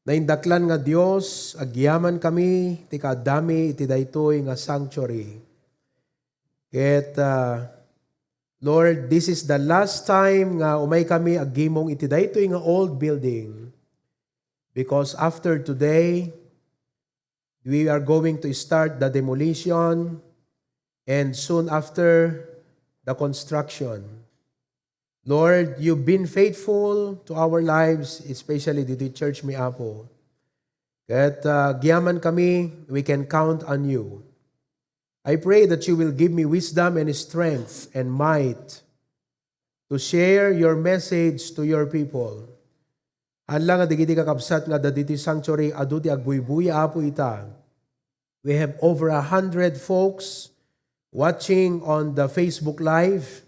Naindaklan nga Dios, agyaman kami, ti kadami iti daytoy nga sanctuary. Ket Lord, this is the last time nga umay kami aggimong iti daytoy nga old building. Because after today, we are going to start the demolition and soon after the construction. Lord, you've been faithful to our lives, especially dito Church Miapo. Kahit giyaman kami, we can count on you. I pray that you will give me wisdom and strength and might to share your message to your people. Hanlang nga digiti kakabsat nga diti sanctuary aduti agbuybuya apo ita. We have over 100 folks watching on the Facebook Live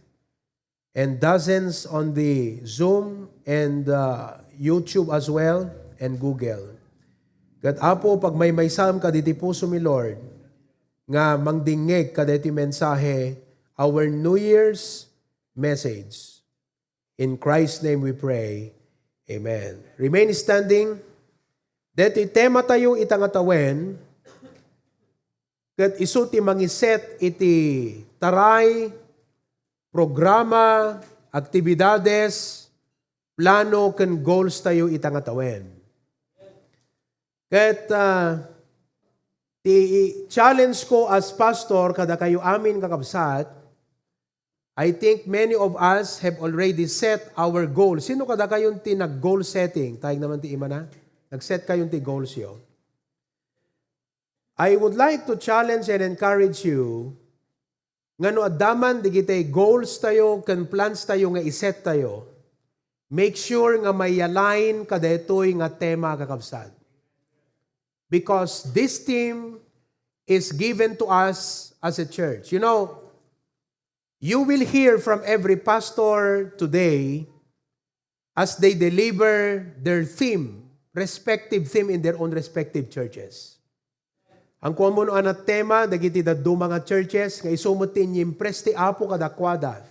and dozens on the Zoom and YouTube as well and Google. Kat apo pag may maysam ka diti puso mi Lord, nga mangdingeg ka diti mensahe, our New Year's message. In Christ's name we pray. Amen. Remain standing. Deti tema tayo itangatawen, kat isu ti mangiset iti taray, programa, aktibidades, plano, ken goals tayo itangatawen. Ket ti challenge ko as pastor kada kayo amin kakabsat, I think many of us have already set our goals. Sino kada kayong ti nag-goal setting? Tayong naman ti ima na? Nag-set kayong ti goals yo. I would like to challenge and encourage you ngano addaman digitay goals tayo, ken plans tayo nga iset tayo. Make sure nga may align kadetoy nga tema kakabsat. Because this theme is given to us as a church. You know, you will hear from every pastor today as they deliver their theme, respective theme in their own respective churches. Ang kuwamuno anat tema, dagiti daddo mga churches, nga isumutin yimpres ti Apo kadakwada,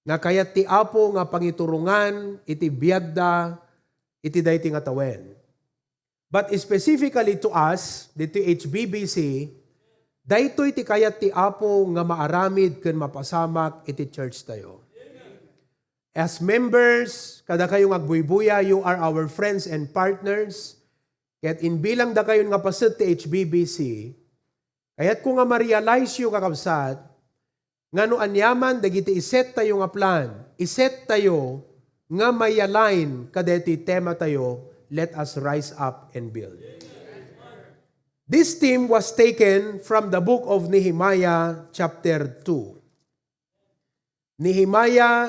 nga kayat ti Apo nga pangiturungan, iti biyagda, iti dayti nga tawen. But specifically to us, dito HBBC, daytoy ti kayat ti Apo nga maaramid ken mapasamak iti church tayo. As members, kada kayong agbuybuya, you are our friends and partners. Kaya't inbilang da kayon nga paset ti HBBC, kaya't kung nga ma-realize yung kakabsat, nga no anyaman, dagiti iset tayo nga plan, iset tayo nga may align kadeti tema tayo, let us rise up and build. This theme was taken from the book of Nehemiah chapter 2. Nehemiah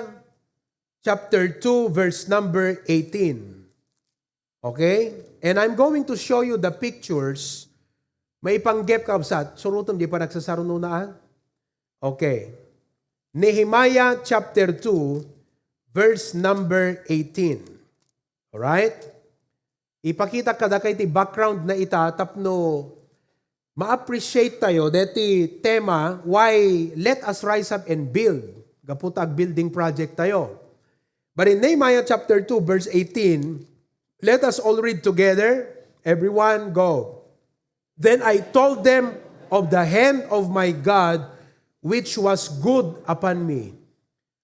chapter 2 verse number 18. Okay? And I'm going to show you the pictures. May panggap kabsat. Surutom, di pa nagsasaruno na? Okay. Nehemiah chapter 2, verse number 18. Alright? Ipakita kada kay ti background na ita, tapno ma-appreciate tayo deti tema, why let us rise up and build. Gaputag building project tayo. But in Nehemiah chapter 2, verse 18, let us all read together. Everyone go. Then I told them of the hand of my God, which was good upon me,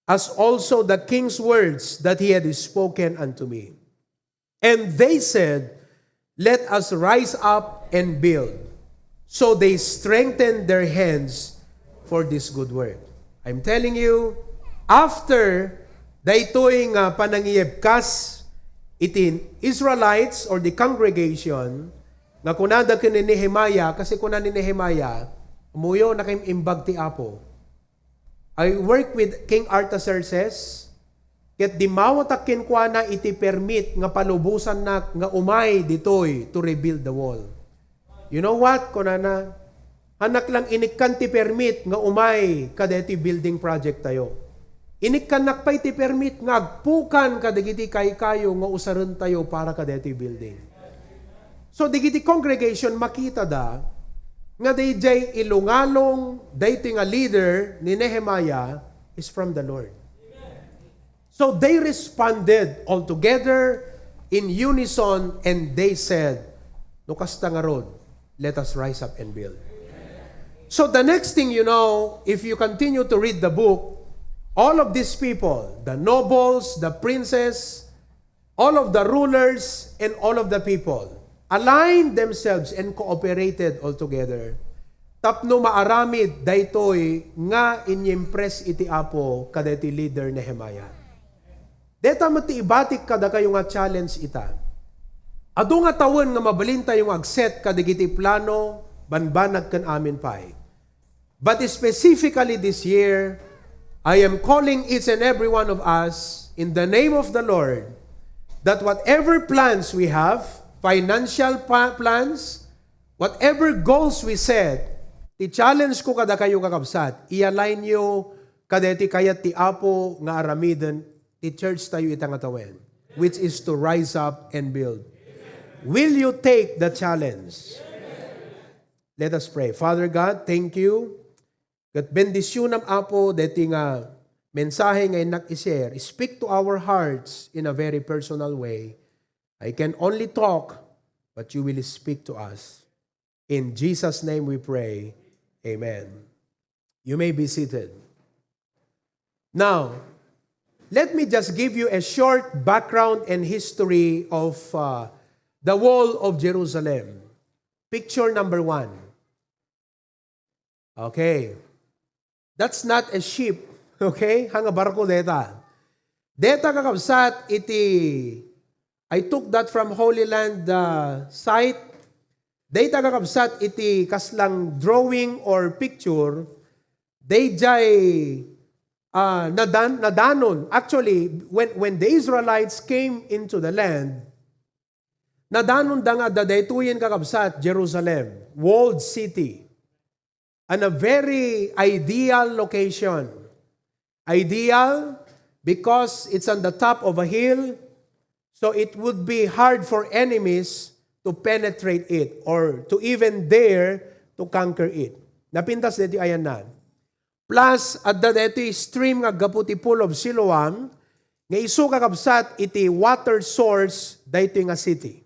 as also the king's words that he had spoken unto me. And they said, let us rise up and build. So they strengthened their hands for this good work. I'm telling you, after daytoy nga panangiyebkas itin Israelites or the congregation nga kunada ken ni Nehemiah, kasi kunan ni Nehemiah umuyo na kay imbag ti Apo. I work with King Artaxerxes ket di mawatakin kwa na iti permit nga palubusan na nga umay ditoy to rebuild the wall. You know what? Kunana anak lang inikkan ti permit nga umay kadeti building project tayo. Inikkanak pa iti permit nga agpukan kadagiti kayo nga usaran tayo para kadeti building. So digiti congregation makita da nga dayjay ilungalong daytoy nga leader ni Nehemiah is from the Lord. So they responded all together in unison, and they said, "No kasta nga rod, let us rise up and build." So the next thing you know, if you continue to read the book, all of these people, the nobles, the princes, all of the rulers, and all of the people, aligned themselves and cooperated all together. Tapno maaramid daytoy nga inyimpress iti Apo kada iti leader Nehemiah. Deta mati ibatik kada kayo nga challenge ita. Adu nga tawon nga mabalinta yung agset kada iti plano banbanag kan amin pay. But specifically this year, I am calling each and every one of us in the name of the Lord that whatever plans we have, financial plans, whatever goals we set, i-challenge ko kada kayo kakabsat, i-align nyo kada iti kayat ti Apo nga aramiden, ti church tayo itang atawen, which is to rise up and build. Will you take the challenge? Let us pray. Father God, thank you. Kat bendisyon ng Apo, deti nga mensahe nga inak-ishare, speak to our hearts in a very personal way. I can only talk, but you will speak to us. In Jesus' name we pray. Amen. You may be seated. Now, let me just give you a short background and history of the wall of Jerusalem. Picture number 1. Okay. That's not a ship. Okay? Hanga barko deta. Deta kakabsat iti, I took that from Holy Land site. Data kakabsat iti kaslang drawing or picture, they jay nadanon. Actually, when the Israelites came into the land, nadanon da nga dadaytuyin kakabsat Jerusalem, walled city, and a very ideal location. Ideal because it's on the top of a hill, so it would be hard for enemies to penetrate it or to even dare to conquer it. Napintas dito ayan na. Plus, at dito stream nga gaputi pool of Siloam, nga isu kakabsat iti water source dito nga city.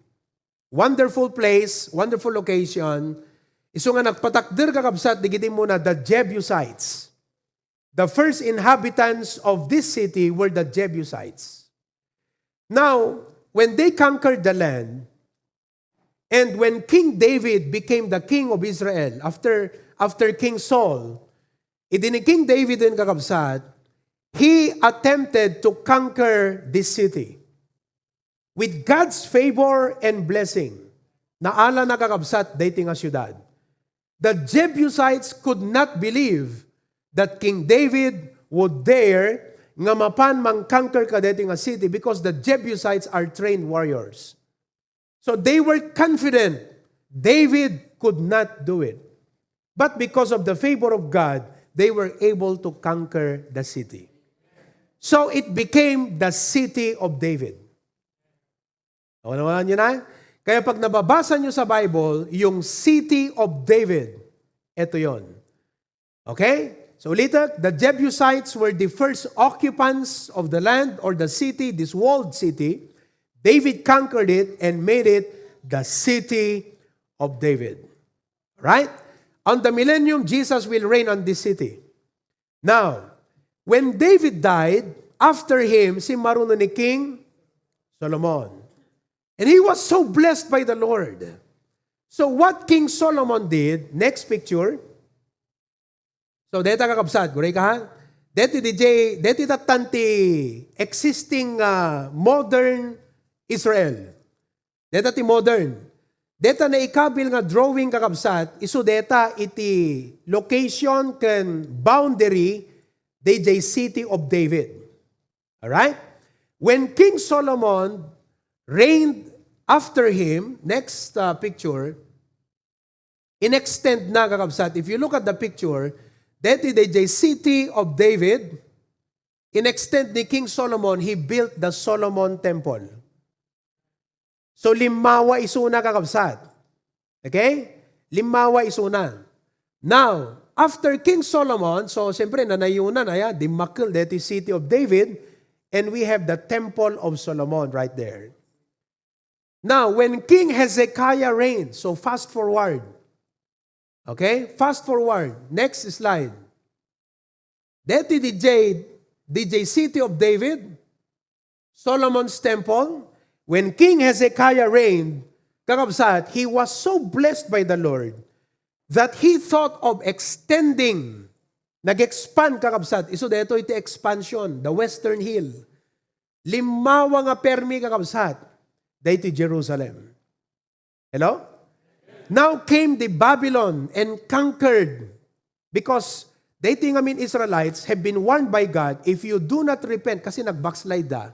Wonderful place, wonderful location. Isu nga nagpatakder kakabsat, digiti muna the Jebusites. The first inhabitants of this city were the Jebusites. Now, when they conquered the land, and when King David became the king of Israel, after King Saul, idini King David din kakabsat, he attempted to conquer this city. With God's favor and blessing, naala na kakabsat dating nga syudad. The Jebusites could not believe that King David would dare nga mapan mang-conquer ka dating nga city because the Jebusites are trained warriors. So they were confident David could not do it. But because of the favor of God, they were able to conquer the city. So it became the city of David. Nawalan nyo na? Kaya pag nababasa nyo sa Bible, yung city of David, ito yon. Okay? So ulitin, the Jebusites were the first occupants of the land or the city, this walled city. David conquered it and made it the city of David. Right? On the millennium, Jesus will reign on this city. Now, when David died, after him, si maruno ni King Solomon. And he was so blessed by the Lord. So what King Solomon did, next picture. So, deta kakabsat, guray ka ha? Deti tatanti existing modern Israel. Deta ti modern. Deta na ikabil nga drawing kakabsat, iso deta iti location ken boundary DJ city of David. Alright? When King Solomon reigned after him, next picture, in-extend na kakabsat. If you look at the picture, deti DJ city of David, in-extend ni King Solomon, he built the Solomon Temple. So, limawa isuna kakabsat. Okay? Limawa isuna. Now, after King Solomon, so siyempre nanayunan ay the Makil, that is city of David, and we have the Temple of Solomon right there. Now, when King Hezekiah reigned, so fast forward. Okay? Fast forward. Next slide. Dito DJ City of David, Solomon's Temple. When King Hezekiah reigned, kakabsat, he was so blessed by the Lord that he thought of extending, nag-expand kakabsat. Iso dito iti expansion, the Western Hill. Limawa nga permi kakabsat. Dito Jerusalem. Hello? Now came the Babylon and conquered, because dito nga Israelites have been warned by God, if you do not repent, kasi nag-backslide da,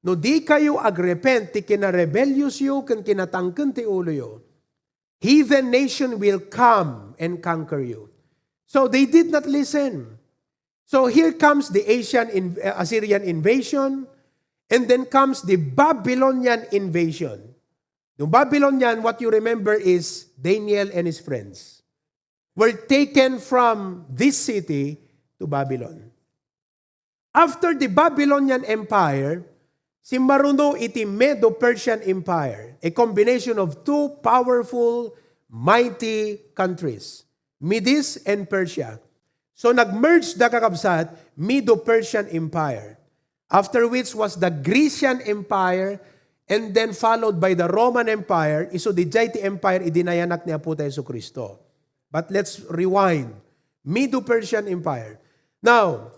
no di kayo agrepent, ti kina-rebellious yu, kan kinatangken ti ulo yu, heathen nation will come and conquer you. So they did not listen. So here comes the Assyrian invasion, and then comes the Babylonian invasion. The Babylonian, what you remember is Daniel and his friends were taken from this city to Babylon. After the Babylonian Empire, si maruno iti Medo-Persian Empire, a combination of two powerful, mighty countries, Medes and Persia. So nag-merge da kakabsat, Medo-Persian Empire. After which was the Grecian Empire, and then followed by the Roman Empire. Iso di ti empire idinayanak ni Apo tayo Kristo. But let's rewind. Medo-Persian Empire. Now,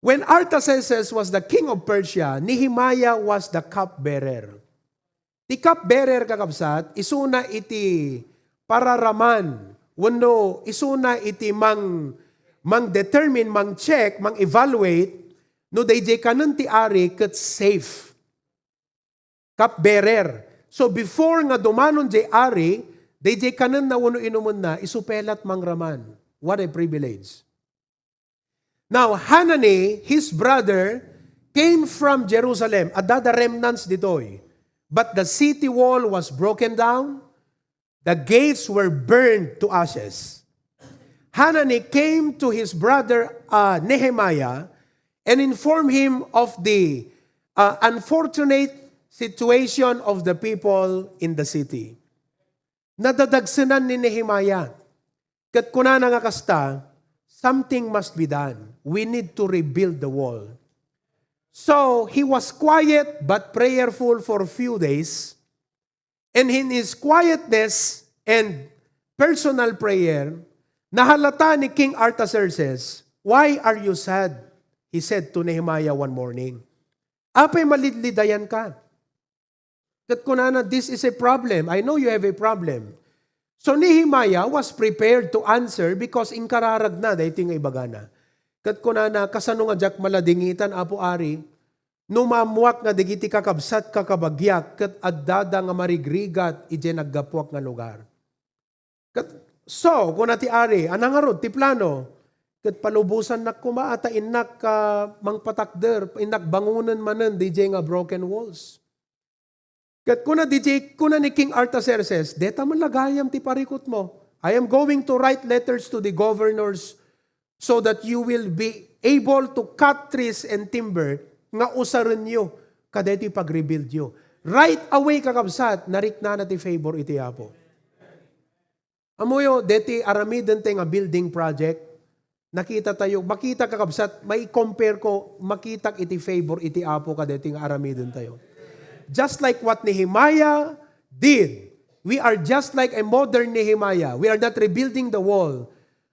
when Artaxerxes was the king of Persia, Nehemiah was the cupbearer. Ti cupbearer kakabsat, isuna iti pararaman. Wano, isuna iti mang-determine, mang-check, mang-evaluate, no DJ kanon ti ari ket safe. Cupbearer. So before nga dumanon jay ari, DJ kanon na wano inumun na, isupelat mangraman. What a privilege. Now, Hanani, his brother, came from Jerusalem. Adada remnants ditoy. But the city wall was broken down. The gates were burned to ashes. Hanani came to his brother Nehemiah and informed him of the unfortunate situation of the people in the city. Nadadagsanan ni Nehemiah. Kat kuna nga kasta, something must be done. We need to rebuild the wall. So, he was quiet but prayerful for a few days. And in his quietness and personal prayer, nahalata ni King Artaxerxes, "Why are you sad?" He said to Nehemiah one morning. "Apay malidlidayan ka. Kat kunana, this is a problem. I know you have a problem." So Nehemiah was prepared to answer because inkararag na, dahil nga ibagana. Kat kunana, kasano nga jak maladingitan, Apo Ari, numamuak nga digiti kakabsat kakabagyak, kat addada nga marigrigat, ije naggapuak nga lugar. So, kung nati Ari, anangarod, ti plano, kat palubusan na kumaata, inak mangpatakder, inak bangunan manan, DJ nga broken walls. Kat kuna ni King Artaxerxes, deta man lagayam ti parikot mo. I am going to write letters to the governors so that you will be able to cut trees and timber nga usaran nyo, kadeti pag-rebuild nyo. Right away kakabsat, narikna na ti favor iti Apo. Amoyo, deti aramiden tayo nga building project, nakita tayo, makita kakabsat, may compare ko, makita iti favor iti Apo kadeti nga aramiden tayo. Just like what Nehemiah did. We are just like a modern Nehemiah. We are not rebuilding the wall,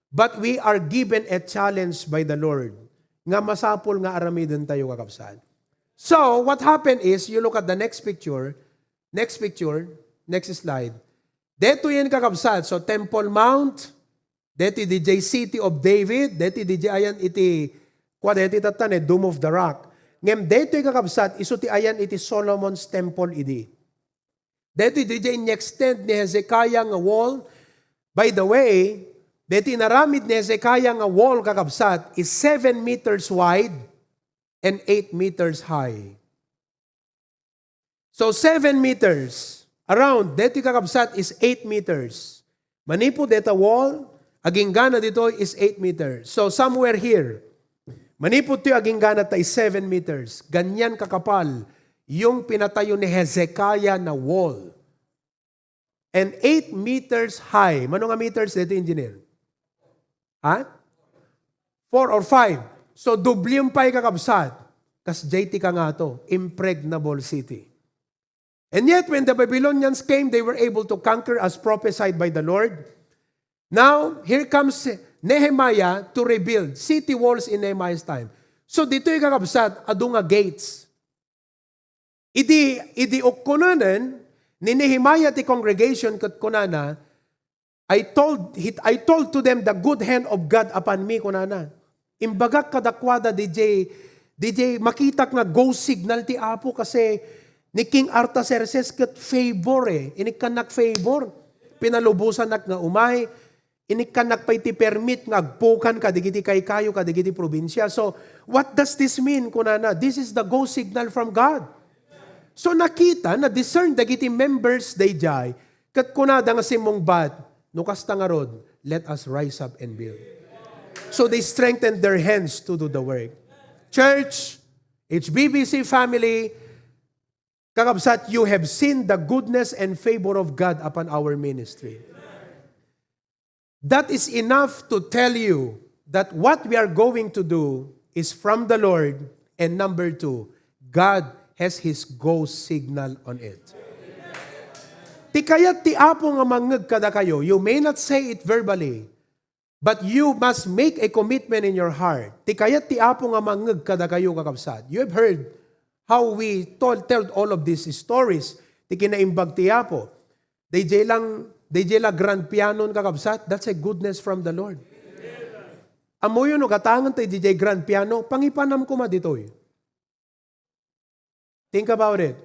but we are given a challenge by the Lord. Nga masapol nga aramiden tayo kakabsat. So, what happened is, you look at the next picture, next slide. Deto yan kakabsat. So, Temple Mount, deti DJ City of David, deti DJ ayan iti, deti tatane, Dome of the Rock. Ngem deto yung kakabsat, iso ti ayan iti Solomon's Temple idi. Deto DJ in-extend ni Hezekiah nga wall. By the way, deto naramid ni Hezekiah nga wall kakabsat is 7 meters wide and 8 meters high. So 7 meters around, deto kakabsat is 8 meters. Manipo deta wall, aging gana dito is 8 meters. So somewhere here, manipot ito aging ganat ay 7 meters. Ganyan kakapal yung pinatayo ni Hezekiah na wall. And 8 meters high. Mano nga meters dito, engineer? Ha? 4 or 5. So, dublium pa kakabsat. Kas JT ka nga to, impregnable city. And yet, when the Babylonians came, they were able to conquer as prophesied by the Lord. Now, here comes Nehemiah to rebuild city walls in Nehemiah's time. So, dito yung kakabsat, adunga gates. Idi okunanan, ni Nehemiah ti congregation kat kunana, I told to them the good hand of God upon me kunana. Imbagak kadakwada DJ makita nga go signal ti Apo kasi ni King Artaxerxes kat favor Inikanak favor. Pinalubusan nak nga umay. Inikanak pa iti permit nga agpukan ka digiti kayo ka digiti probinsya. So what does this mean kunana? This is the go signal from God. So nakita, na-discern dagiti members day jay, kat kunada nga simong bad, nukas tangarod, let us rise up and build. So they strengthened their hands to do the work. Church, HBBC family, kakabsat, you have seen the goodness and favor of God upon our ministry. That is enough to tell you that what we are going to do is from the Lord, and number 2, God has His go signal on it. Ti kayat ti Apo nga mangeg kada kayo, you may not say it verbally, but you must make a commitment in your heart. Ti kayat ti Apo nga mangeg kada kayo kakabsat. You have heard how we told all of these stories. Ti kinaimbag ti Apo. DJ lang grand piano kakabsat, that's a goodness from the Lord. Amo yun, katangan tayo DJ grand piano, pangipanam ko maditoy. Think about it.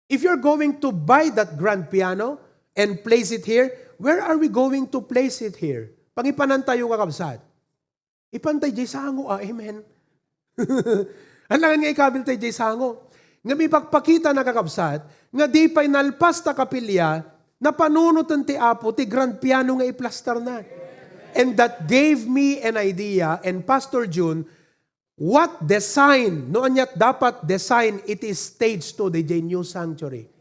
If you're going to buy that grand piano and place it here, where are we going to place it here? Pangipanan tayo kakabsat. Ipantay jay sango, amen. Alangan nga ikabil tayo jay sango. Nga may pagpakita na kakabsat, nga di pa'y nalpas ta kapilya, na panunutan ti Apo, ti grand piano nga iplastar na. And that gave me an idea, and Pastor June, what design, noon yat dapat design, it is stage 2, the new sanctuary.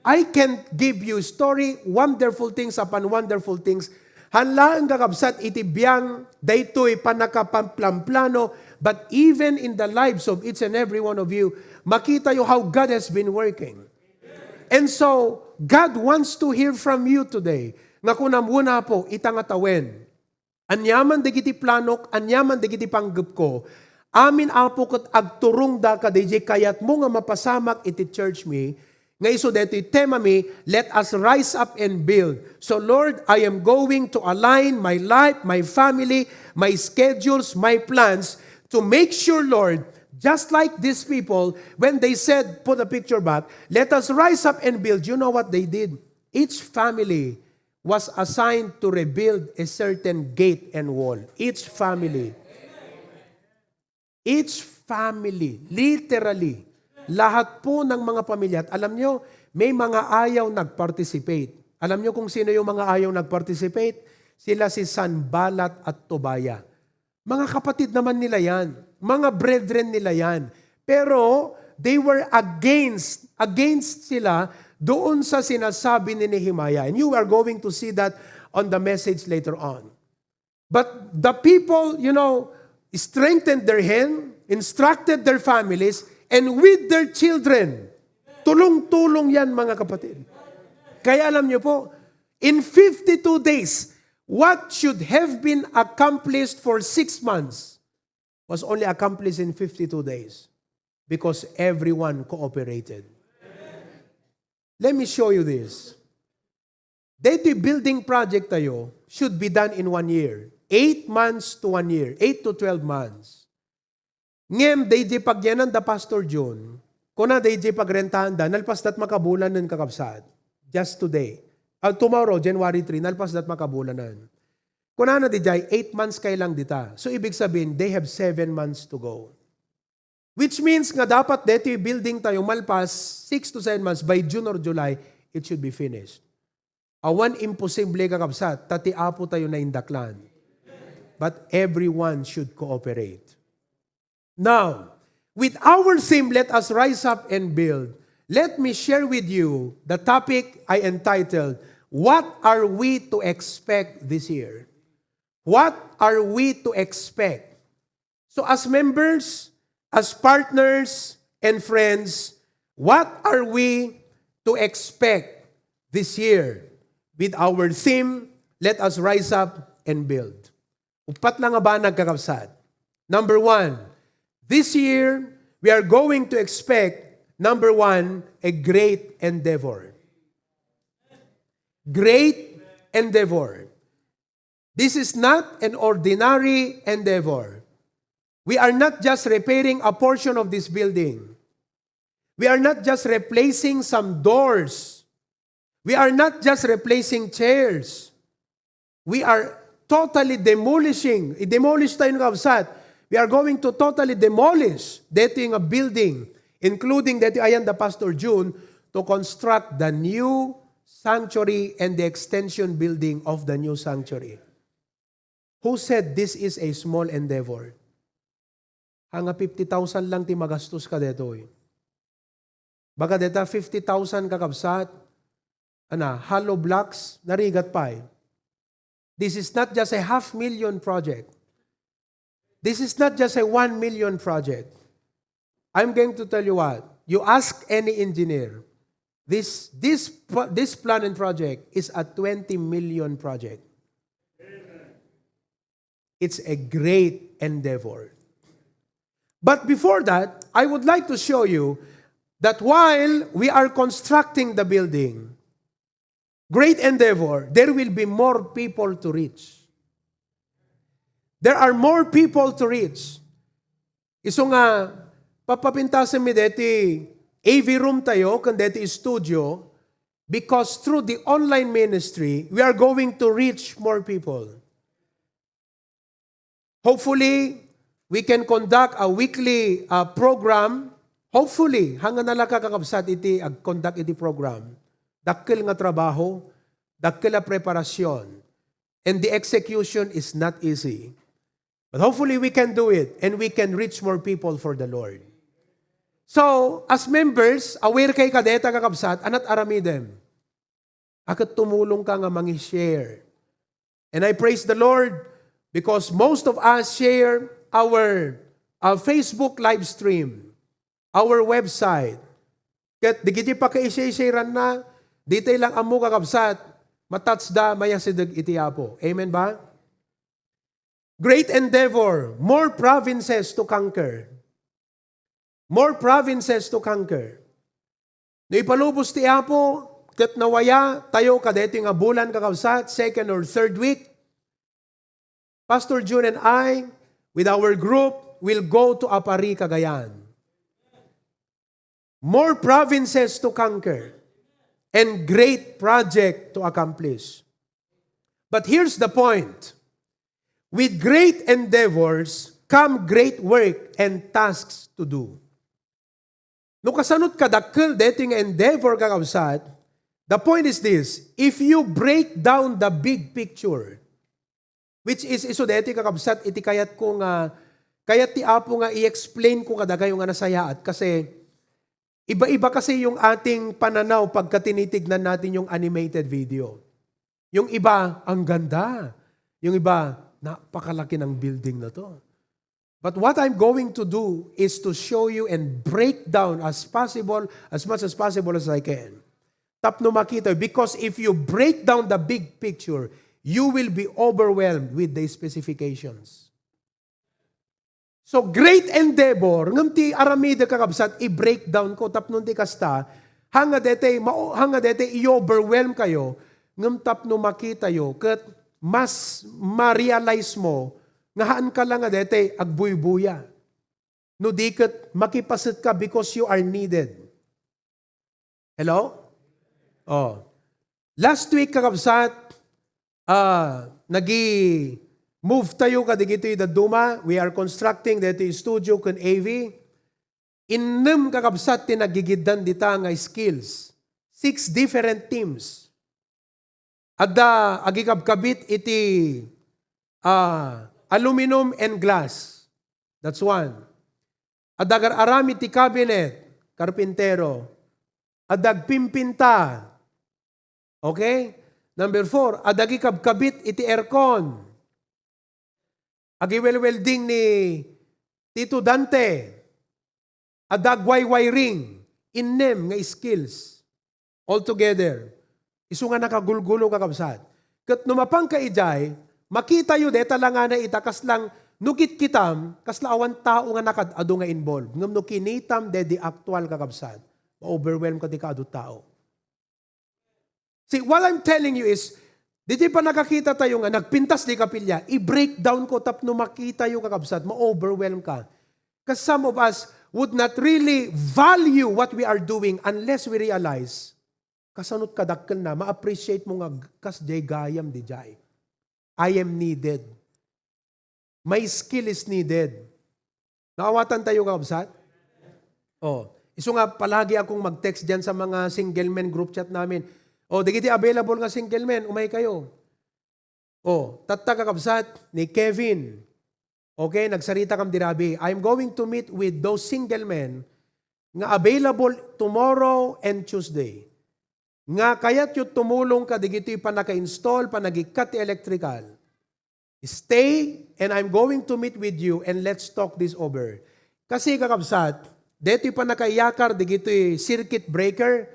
I can give you story, wonderful things upon wonderful things. Hanlaan kakabsat itibiyang, daytoy panakapamplano, but even in the lives of each and every one of you, makita yo how God has been working. And so, God wants to hear from you today. Nga kunamuna po, itangatawen. Anyaman digiti planok, anyaman digiti panggap ko, amin Apo kat agturong da ka DJ kayat mo nga mapasamak iti church me, nga iso deto tema mi, let us rise up and build. So Lord, I am going to align my life, my family, my schedules, my plans, to make sure, Lord, just like these people, when they said, put a picture back, let us rise up and build. You know what they did? Each family was assigned to rebuild a certain gate and wall. Each family, literally, lahat po ng mga pamilya, at alam nyo, may mga ayaw nag-participate. Alam nyo kung sino yung mga ayaw nag-participate? Sila si Sanballat at Tobaya. Mga kapatid naman nila yan. Mga brethren nila yan. Pero, they were against sila doon sa sinasabi ni Nehemiah. And you are going to see that on the message later on. But the people, strengthened their hand, instructed their families, and with their children. Tulong-tulong yan, mga kapatid. Kaya alam niyo po, in 52 days, what should have been accomplished for 6 months was only accomplished in 52 days because everyone cooperated. Let me show you this. Dito building project tayo should be done in 1 year. 8 months to 1 year. 8 to 12 months. Ngem, DJ pagyanan da Pastor John, kuna DJ pagrentahan da, nalpas dat makabulan ng kakabsat. Just today. Tomorrow, January 3, nalpas dat makabulanan. Kuna na DJ, 8 months kay lang dita. So, ibig sabihin, they have 7 months to go. Which means nga dapat dito building tayo malpas 6 to 7 months, by June or July, it should be finished. Awan imposible kakabsat, tati apo tayo na indaklan. But everyone should cooperate. Now, With our theme, let us rise up and build. Let me share with you the topic I entitled, What are we to expect this year? What are we to expect? So as members, as partners, and friends, what are we to expect this year? With our theme, let us rise up and build. Upat lang nga ba nagkakabsat? Number 1, this year, we are going to expect, number 1, a great endeavor. Great endeavor. This is not an ordinary endeavor. We are not just repairing a portion of this building. We are not just replacing some doors. We are not just replacing chairs. We are totally demolishing. I-demolish tayo ng kabsat. We are going to totally demolish dito yung building, including dito ayan the Pastor June, to construct the new sanctuary and the extension building of the new sanctuary. Who said this is a small endeavor? Hanga 50,000 lang ti magastos ka dito. Baka dito 50,000 kakabsat, hollow blocks, narigat pa. This is not just a 500,000 project. This is not just a 1 million project. I'm going to tell you what. You ask any engineer, this plan and project is a 20 million project. It's a great endeavor. But before that, I would like to show you that while we are constructing the building, great endeavor, there will be more people to reach. There are more people to reach. Iso nga, papapintasan mi deti AV room tayo, kan deti studio, because through the online ministry, we are going to reach more people. Hopefully, we can conduct a weekly program. Hopefully, hanga nalaka kakabsat iti conduct iti program. Dakkel nga trabaho, dakkel nga preparasyon. And the execution is not easy. But hopefully, we can do it and we can reach more people for the Lord. So, as members, aware kay kadeta kakabsat, anat aramidem. Akat tumulong ka nga mangi-share. And I praise the Lord because most of us share our Facebook live stream, our website. Kat digiti pa kay share na, dito lang amu kakabsat, matats da maya sidag itiapo. Amen ba? Great endeavor, more provinces to conquer. More provinces to conquer. No ipalubos ti Apo, kat nawaya, tayo kadeti nga bulan kakabsat, second or third week. Pastor June and I, with our group, will go to Apari, Cagayan. More provinces to conquer and great project to accomplish. But here's the point. With great endeavors come great work and tasks to do. No kasanot kadakkel dating endeavor kakabsat, the point is this, if you break down the big picture, which is iso deti kakabsat, iti kayat ko nga, kayat ti Apo nga i-explain ko kadagay nga nasayaat, kasi iba-iba kasi yung ating pananaw pagka tinitignan natin yung animated video. Yung iba, ang ganda. Yung iba, napakalaki ng building na to. But what I'm going to do is to show you and break down as much as possible as I can. Tapno makita, because if you break down the big picture, you will be overwhelmed with the specifications. So great endeavor, ngam ti aramida kakabsat, i-break down ko, tapno ti kasta, hanga dete i-overwhelm kayo, ngam tapno makita yo, kat mas ma-realize mo, nga haan ka lang nga dete, agbuy-buya. No di kat makipasit ka because you are needed. Hello? Oh. Last week kakabsat, move tayo kadigito yung Duma. We are constructing dito yung studio kun AV. Innem kakabsat tinagigidan dita nga skills. 6 different teams. Adda agikabkabit iti aluminum and glass. That's one. Adag arami ti cabinet, karpintero. Adag pimpinta. Okay? Number 4, adagi kabkabit iti aircon. Agi welding ni Tito Dante. Adag wiring. Innem nga skills. All together. Isu nga nakagulgulo kakabsat. Kat numapang ka ijay, makita yu deta lang nga na itakas lang nukit kitam, kasla awan tao nga nakadado nga involved. Ngam no kinitam de di actual kakabsat. Ma-overwhelm ka di kaadot tao. See, what I'm telling you is, di pa nakakita tayo nga, nagpintas di kapilya, i-breakdown ko tap no makita yung kakabsat, ma-overwhelm ka. Because some of us would not really value what we are doing unless we realize, kasanot kadakkel na, ma-appreciate mo nga, kas jay gayam di jay. I am needed. My skill is needed. Naawatan tayo kakabsat? Oh, iso nga palagi akong mag-text dyan sa mga single men group chat namin. Oh, digiti available nga single men, umay kayo. Oh, tatta kakabsat ni Kevin. Okay, nagsarita kam dirabi. I'm going to meet with those single men nga available tomorrow and Tuesday. Nga kayat yung tumulong ka, digiti pa naka-install, pa nagikat electrical. Stay, and I'm going to meet with you, and let's talk this over. Kasi kakabsat, dito pa nakaiyakar, digito circuit breaker,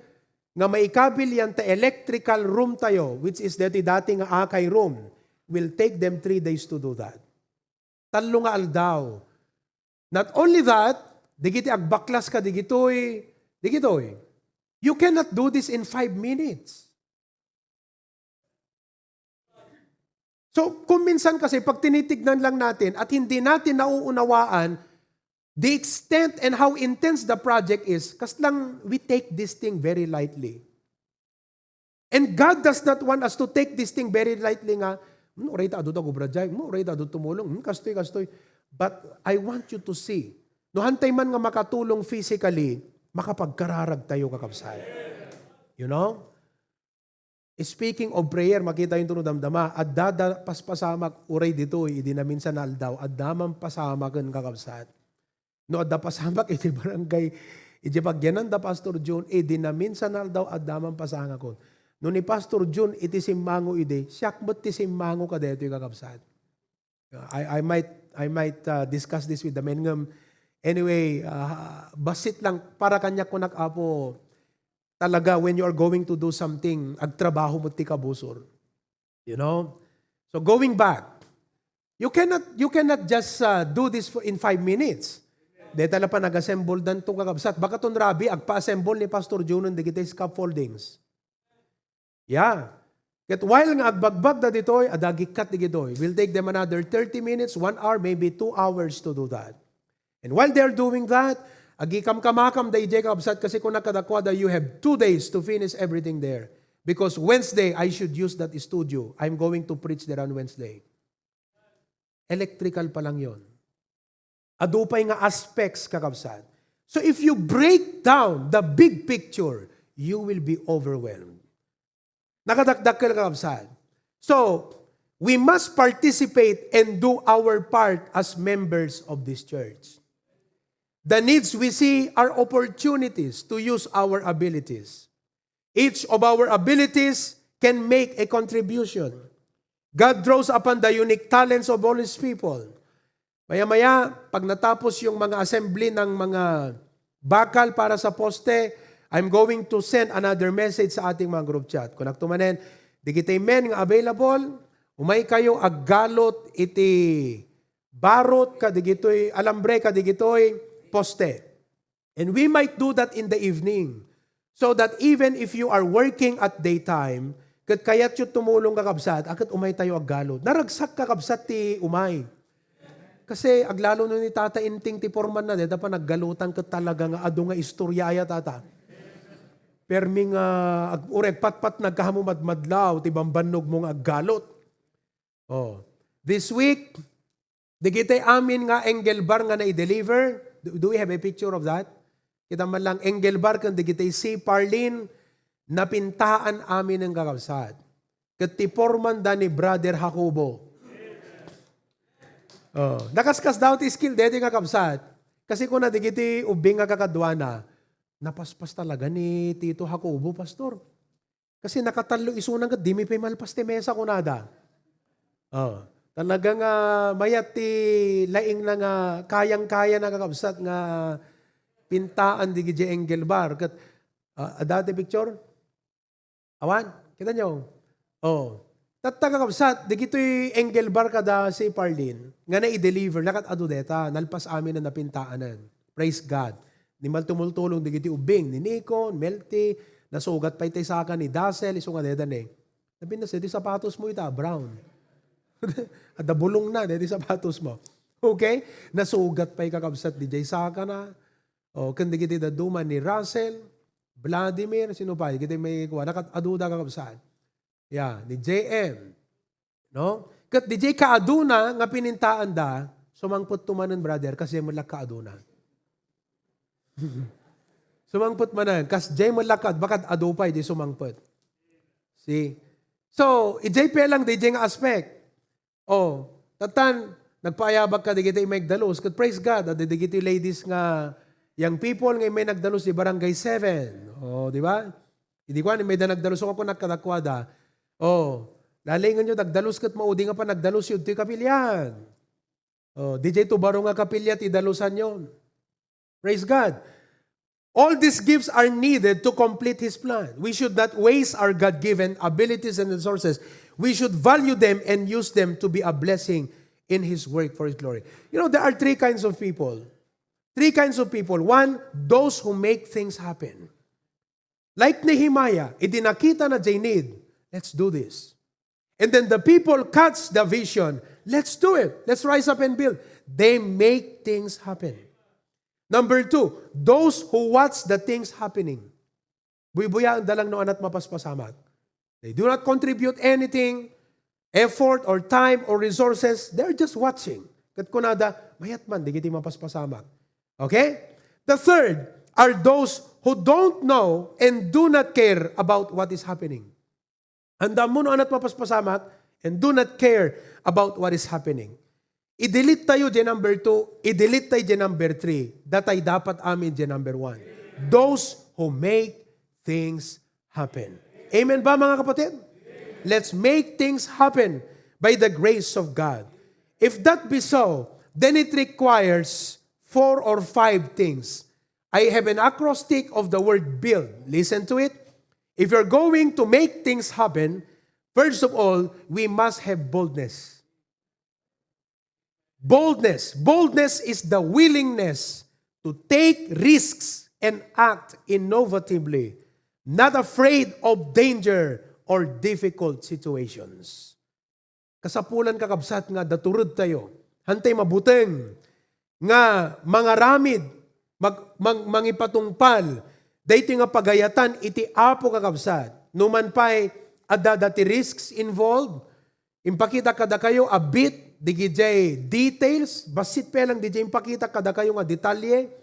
nga maikabil yan ta electrical room tayo, which is dati nga akay room, will take them 3 days to do that. Talo nga aldaw. Not only that, digiti agbaklas ka, digitoy. You cannot do this in 5 minutes. So, kung minsan kasi, pag tinitignan lang natin at hindi natin nauunawaan the extent and how intense the project is, kasi lang we take this thing very lightly. And God does not want us to take this thing very lightly nga, rita adot ako brajay, rita adot tumulong, kastoy. But I want you to see, no hantay man nga makatulong physically, makapagkararag tayo kakabsay. You know? Speaking of prayer, makita yung tunod damdama, at dada paspasamak, uray dito, idi na minsan aldaw, at damang pasamak ang kakabsat. No, at da pasamak, iti barangay, iti pagyanan da Pastor June, idi na minsan aldaw, at damang pasamak ko. No ni Pastor June, iti simmango ide, siyak ba't ti simmango ka dito yung kakabsat? I might discuss this with the men. Anyway, basit lang, para kanya ko nag-apo, talaga, when you are going to do something, agtrabaho mo ti kabusor. You know? So going back, you cannot just do this in 5 minutes. Dahil tala pa nag-assemble dan itong kakabsat. Baka itong rabi, agpa-assemble ni Pastor Junon, di kita scaffoldings. Yeah. Kat while nga agbagbag na ditoy, adagikat di gitoy. Will take them another 30 minutes, 1 hour, maybe 2 hours to do that. And while they're doing that, agikam kamakam da ijay kabsat kasi kung nakadakwada, you have 2 days to finish everything there. Because Wednesday, I should use that studio. I'm going to preach there on Wednesday. Electrical pa lang yon. Adupay nga aspects kakabsat. So if you break down the big picture, you will be overwhelmed. Nakadakdak ka kakabsat. So, we must participate and do our part as members of this church. The needs we see are opportunities to use our abilities. Each of our abilities can make a contribution. God draws upon the unique talents of all His people. Maya-maya, pag natapos yung mga assembly ng mga bakal para sa poste, I'm going to send another message sa ating mga group chat. Kung nagtumanen, di kitay men nga available, umay kayo aggalot iti barot, kadigitoy alambre, kadigitoy poste. And we might do that in the evening. So that even if you are working at daytime, kat kayat yung tumulong kakabsat, akat umay tayo aggalot. Naragsak kakabsat ti umay. Kasi aglalo nun ni tata inting ti forman na, deta pa naggalutan ka talaga nga ado nga istoryaya tata. Perming urek patpat nagkahamumadmadlaw, ti bambanog mong aggalot. Oh. This week, digitay amin nga Engelbar nga na-deliver. Do we have a picture of that? Kita man lang, Engelbar, kung digitay si Parlin, napintaan amin ng kakabsat. Katiporman da ni Brother Jacobo. Oh, nakaskas daw ti skill, dito nga kakabsat. Kasi kung na digiti ubing nga kakadwana, napaspas talaga ni Tito Jacobo, Pastor. Kasi nakatalo isunang ka, di mi pay malpas ti mesa kunada. Talagang mayat ti laing na nga kayang-kaya na kakabsat nga pintaan di giti Engel Bar. Kat, dati picture? Awan, kita nyo? Tatagakabsat, di gito'y Engel Bar kada si Parlin, nga na-i-deliver, lakat adudeta, nalpas amin na napintaanan. Praise God. Ni maltumultulong, di gito'y ubing, ni Nico, Melty, nasugat pa itay saka ni Dassel, iso nga dedan eh. Sabi na, di sapatos mo ita, brown. At bulong na, di sapatos mo. Okay? Nasugat pa ikakabsat di Jay Saka na. Kandi gito'y daduman ni Russell, Vladimir, sino pa? Gito'y may kuha, nakat aduda kakabsat. Yeah, ni JM. No? Kat di Jay kaaduna nga pinintaan da, sumangput tumanan, brother, kasi mulak kaaduna. Sumangput manan, kas Jay mulakad, bakit adupay di sumangput. See? So, ijay pelang di Jay nga aspect. Tatan, nagpaayabag ka, di kita dalos. Kat praise God, di kita ladies nga, young people nga may nagdalos di Barangay 7. Di ba? Hindi ko may nagdalos ako nakadakwada. Lalingan nyo, nagdalos kat maudi nga pa, nagdalos yun, ito'y kapilyan. DJ Tubaro nga kapilya, tidalusan yun. Praise God. All these gifts are needed to complete His plan. We should not waste our God-given abilities and resources. We should value them and use them to be a blessing in His work for His glory. You know, there are three kinds of people. Three kinds of people. One, those who make things happen. Like Nehemiah, idinakita na they need. Let's do this. And then the people catch the vision. Let's do it. Let's rise up and build. They make things happen. Number two, those who watch the things happening. Buy-buya ang dalang noon at mapaspasamat. They do not contribute anything, effort or time or resources. They're just watching. Kat kunada, mayat man, di kiti mapaspasamat. Okay? The third are those who don't know and do not care about what is happening. Handa mo noon at mapaspasamat and do not care about what is happening. I-delete tayo dyan number 2, i-delete tayo dyan number 3. Datay dapat amin dyan number 1. Those who make things happen. Amen ba mga kapatid? Let's make things happen by the grace of God. If that be so, then it requires 4 or 5 things. I have an acrostic of the word build. Listen to it. If you're going to make things happen, first of all, we must have boldness. Boldness. Boldness is the willingness to take risks and act innovatively, not afraid of danger or difficult situations. Kasapulan kakabsat nga daturod tayo. Hantay mabuteng nga mangaramid, mangipatungpal, dahito nga pagayatan, iti apo kakabsat. Numan pa'y adadati risks involved. Impakita kada kayo a bit, digijay details, basit pa lang digijay impakita kada kayo nga detalye.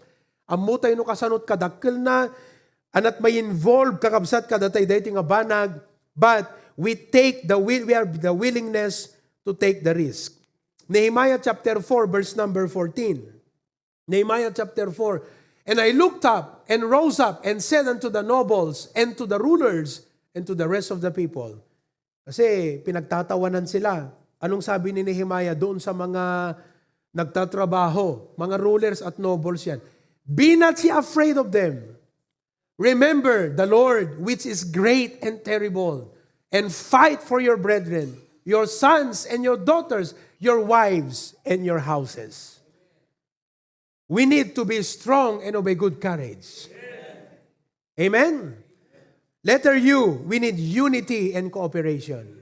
Amutay no kasanot kadakkel na, anat may involve kakabsat kada tayo dahito nga banag. But we have the willingness to take the risk. Nehemiah chapter 4 verse number 14. Nehemiah chapter 4. And I looked up and rose up and said unto the nobles and to the rulers and to the rest of the people. Kasi pinagtatawanan sila. Anong sabi ni Nehemiah doon sa mga nagtatrabaho, mga rulers at nobles yan? Be not ye afraid of them. Remember the Lord, which is great and terrible, and fight for your brethren, your sons and your daughters, your wives and your houses. We need to be strong and obey good courage. Amen? Letter U, we need unity and cooperation.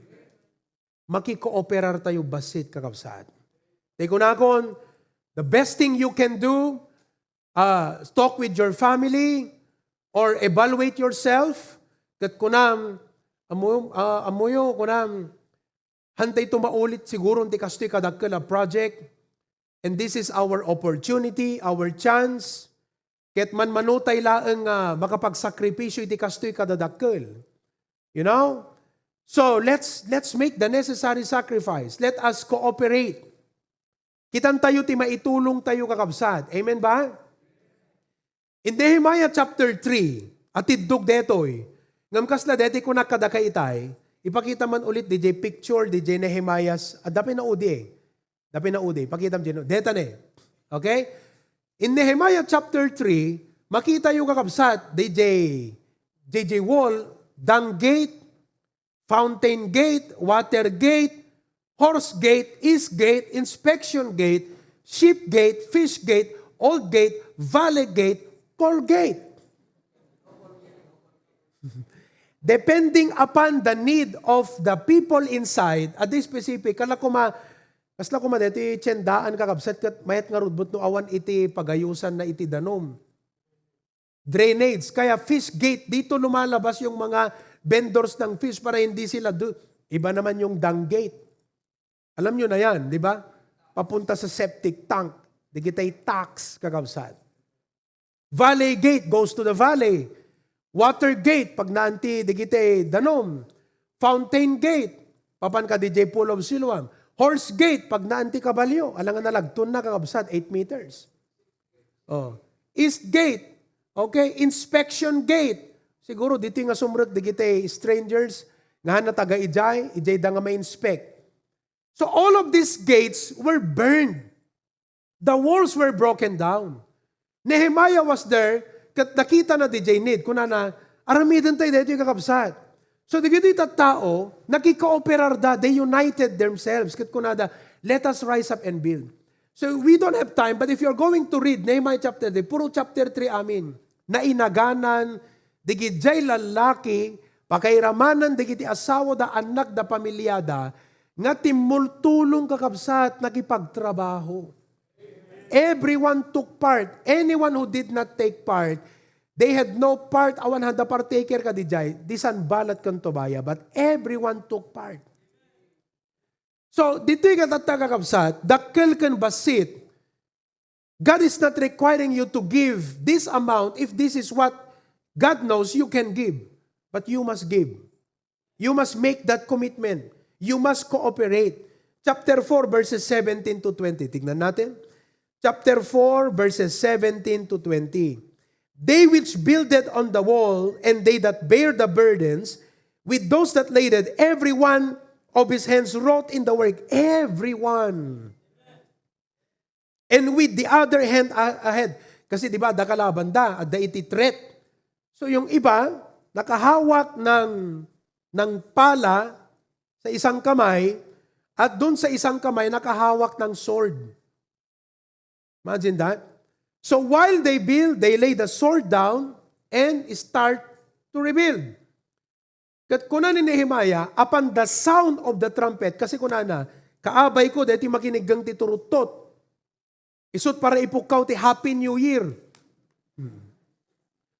Makikooperar tayo basit kakabsat. Teko na kon, the best thing you can do, talk with your family or evaluate yourself. Kat kunam, amuyo, kunam, hantay tumaulit siguro ti kastoy kadakkel a project. And this is our opportunity, our chance. Ket man manutay laeng makapagsakripisyo iti kastoy kadadakkel. You know? So let's make the necessary sacrifice. Let us cooperate. Itan tayo ti maitulong tayo kakabsat. Amen ba? In Nehemiah chapter 3, atidog detoy, ngamkas na deti ko nakadakay itay, ipakita man ulit DJ picture, DJ Nehemiah's, dapi na udi Dapi na udi. Pakita mo dyan. Deta ne. Okay? In Nehemiah chapter 3, makita yung kakabsat, DJ wall, dung gate, fountain gate, water gate, horse gate, east gate, inspection gate, sheep gate, fish gate, old gate, valley gate, toll gate. Depending upon the need of the people inside, at this specific, kasla kuma dito tiyendaan kakabsat kat mayat nga rudbot no awan iti pagayusan na iti danom. Drainage, kaya fish gate, dito lumalabas yung mga vendors ng fish para hindi sila iba naman yung dung gate. Alam nyo na yan, di ba? Papunta sa septic tank. Di kita'y tax kakabsat. Valley gate goes to the valley. Water gate, pag naanti, di kita'y danom. Fountain gate, papan ka DJ Pool of Siloam. Horse gate, pag naanti kabalyo, alangan na lagtun na kakabsat, 8 meters. Oh. East gate, okay, inspection gate. Siguro, dito nga sumrot, di kita'y strangers, nga na taga-ijay, ijay da nga may inspect. So all of these gates were burned. The walls were broken down. Nehemiah was there, kat nakita na DJ need, kuna na, aramidan tayo dito yung kakabsat. So di dito tao, nakikooperar da, they united themselves. Kat kuna da, let us rise up and build. So we don't have time, but if you're going to read Nehemiah chapter 3, puro chapter 3 amin, na inaganan, digidjay lalaki, pakairamanan, digiti asawa da, anak da, pamilyada, nga timultulong kakabsat, nakipagtrabaho. Everyone took part. Anyone who did not take part, they had no part. Awan handa partaker ka dijay. Disan balat kan tobaya. But everyone took part. So, dito yung kakabsat, dakkel kan basit. God is not requiring you to give this amount if this is what God knows you can give. But you must give. You must make that commitment. You must cooperate. Chapter 4, verses 17 to 20. Tignan natin. Chapter 4, verses 17 to 20. They which builded on the wall, and they that bear the burdens, with those that laid it, every one of his hands wrought in the work. Everyone. And with the other hand ahead. Kasi di ba, da kalaban da, at da iti threat. So yung iba, nakahawak ng pala sa isang kamay, at doon sa isang kamay, nakahawak ng sword. Imagine that. So while they build, they lay the sword down and start to rebuild. Kat kuna ni Nehemiah, upon the sound of the trumpet, kasi kuna na, kaabay ko, deti makinigang ti turutot. Isut para ipukaw ti Happy New Year.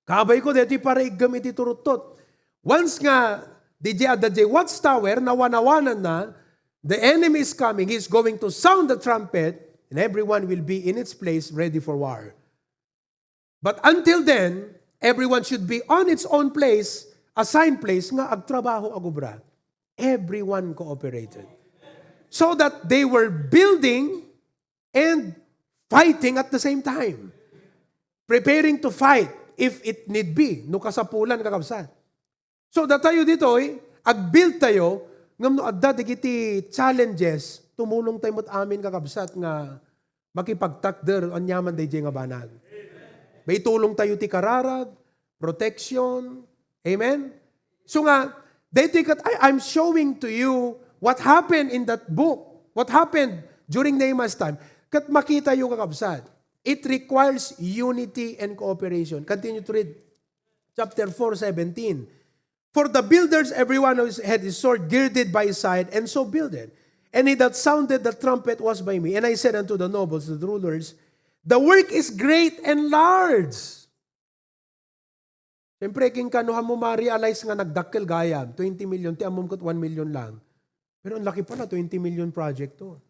Kaabay ko, deti para igam iti turutot. Once nga, DJ at the watchtower, nawanawanan na, the enemy is coming, he's going to sound the trumpet, and everyone will be in its place ready for war. But until then, everyone should be on its own place, assigned place, nga agtrabaho agubra. Everyone cooperated. So that they were building and fighting at the same time. Preparing to fight if it need be. No kasapulan kakabsat. So that tayo dito, ag-build tayo, ngam no adda digiti challenges, tumulong tayo mo't amin kakabsat nga makipagtakder on yaman day nga banag. May tulong tayo ti kararag, protection, amen? So nga, I'm showing to you what happened in that book, what happened during Nehemiah's time. Kat makita yung kakabsat. It requires unity and cooperation. Continue to read. Chapter 4:17. For the builders, everyone had his sword girded by his side, and so builded. And he that sounded the trumpet was by me. And I said unto the nobles, the rulers, the work is great and large. Siyempre, king kanuha mo ma-realize nga nagdakkel gayam, 20 million, ti amom kot 1 million lang. Pero ang laki pala, 20 million project to.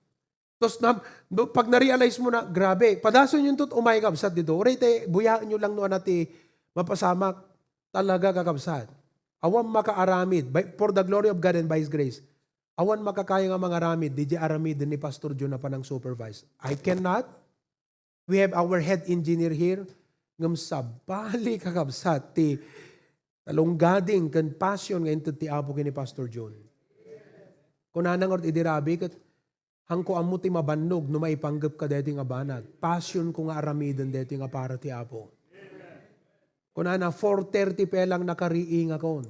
Tapos pag na-realize mo na, grabe, padason yun to't umay kabsat dito. Rete, buyaan nyo lang noon nati mapasamak, talaga kakabsat. Awam makaaramid, for the glory of God and by His grace. Awan makakaya nga mga ramid, DJ aramid ni Pastor John na panang supervise. I cannot. We have our head engineer here. Ngam sabali kakabsat ti talonggading kan passion nga into ti apo kini Pastor John. Kunanang or idirabi kat hangko amo ti mabannog no maipanggap ka deti nga banat. Passion ko nga aramiden deti nga para ti apo. Kunana 4:30 pelang nakariing akon.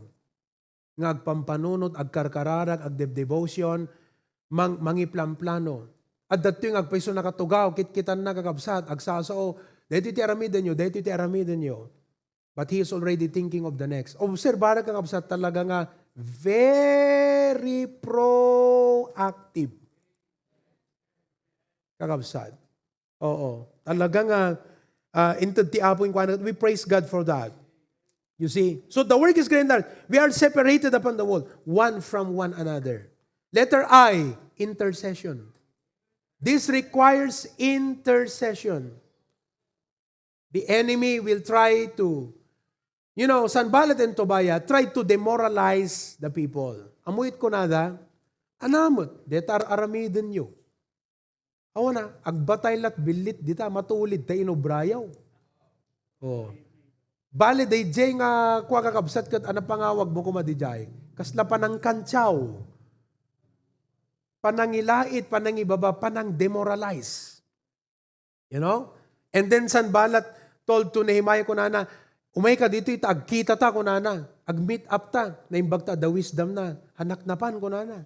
Ngagpampanunot, agkarkararag, agdevotion, mangiplamplano. At dato yung agpaiso nakatugaw, kitkitan na kakabsat, agsasao, dito ti aramiden nyo. But he is already thinking of the next. Observara kakabsat talaga nga, very proactive. Kakabsat. Oo. Talaga nga, into ti apo yung kwanat, we praise God for that. You see? So the work is great and large. We are separated upon the wall, one from one another. Letter I, intercession. This requires intercession. The enemy will try to, Sanballat and Tobiah try to demoralize the people. Amuit ko nada, anamot, detar aramiden nyo. Awana, agbatay lat bilit dita, matulid ta inubrayaw. Oh. Bale, DJ nga kwa kakabsat kat anapangawag mo kumadijay. Kasla panang kantsaw. Panangilait, panangibaba, panang demoralize. And then Sanballat told to Nehemiah kunana, umay ka dito ita, agkita ta kunana, ag-meet up ta, naimbag ta, the wisdom na, hanak na pan kunana.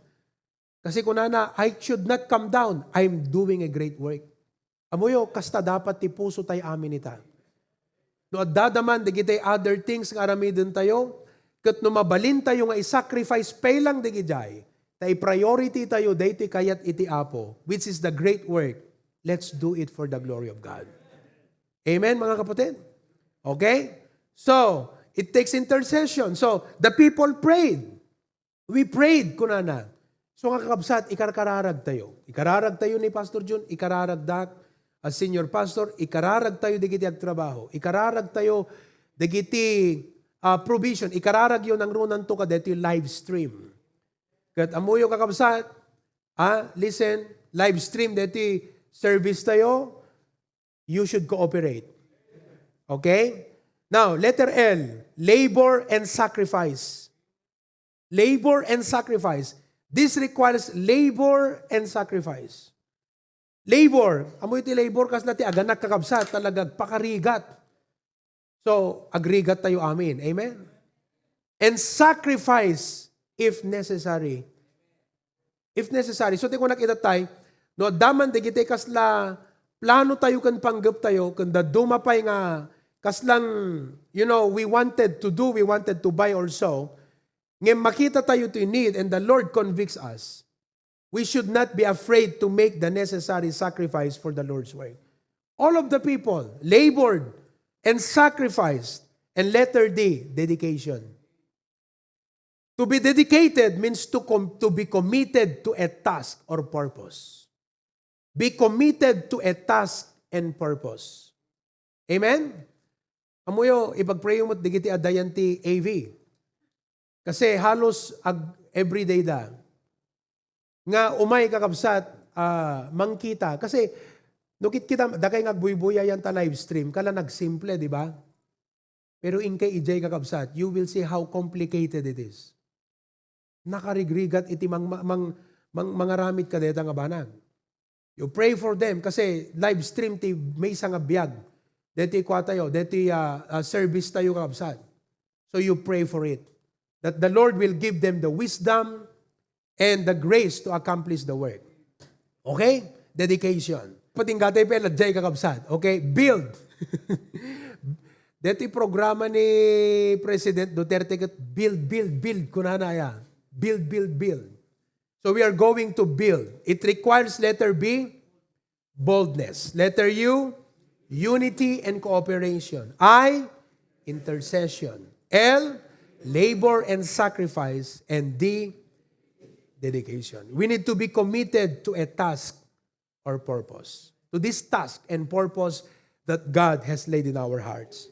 Kasi kunana, I should not come down, I'm doing a great work. Amuyo, kasta dapat ti puso tayo amin ita. No at dadaman, digitay other things nga aramidin tayo, kat no mabalin tayo nga i-sacrifice pay lang digitay, tay priority tayo, dayti kayat iti apo, which is the great work. Let's do it for the glory of God. Amen, mga kapatid? Okay? So, it takes intercession. So, the people prayed. We prayed, kunana. So, nga kakabsat, ikararag tayo. Ikararag tayo ni Pastor Jun, ikararag dak, as senior pastor, ikararag tayo digiti agtrabaho. Ikararag tayo digiti provision. Ikararag yun ang runan to kadeti live stream. Kat amuyo kakabsat, listen, live stream deti service tayo, you should cooperate. Okay? Now, letter L, labor and sacrifice. Labor and sacrifice. This requires labor and sacrifice. Labor. Amoy ti labor kas nati aganak kakabsat talagag pakarigat. So, agrigat tayo amin. Amen? And sacrifice if necessary. If necessary. So, di ko nakita tayo, no, daman di kita kasla plano tayo kan panggap tayo, kan dadumapay nga kaslang, we wanted to do, we wanted to buy or so, ngayon makita tayo to need and the Lord convicts us. We should not be afraid to make the necessary sacrifice for the Lord's work. All of the people labored and sacrificed. And letter D, dedication. To be dedicated means to be committed to a task or purpose. Be committed to a task and purpose. Amen? Amuyo, ipag-pray mo digiti adayanti AV. Kasi halos everyday da. Nga umay kakabsat, mangkita. Kasi, nukit kita, dakay ngagbuy-buya yan ta live stream, kala nagsimple, di ba? Pero in kay ijay kakabsat, you will see how complicated it is. Nakarigrigat iti mangaramit ka deta nga banag. You pray for them, kasi live stream ti may isang abiyag. Deti kwa tayo, deti service tayo kakabsat. So you pray for it. That the Lord will give them the wisdom, and the grace to accomplish the work. Okay? Dedication. Patinggatay pala, jay kakabsat. Okay? Build. Dito yung programa ni President Duterte, build. Kunana yan. Build. So we are going to build. It requires letter B, boldness. Letter U, unity and cooperation. I, intercession. L, labor and sacrifice. And D, dedication. We need to be committed to a task or purpose. To this task and purpose that God has laid in our hearts.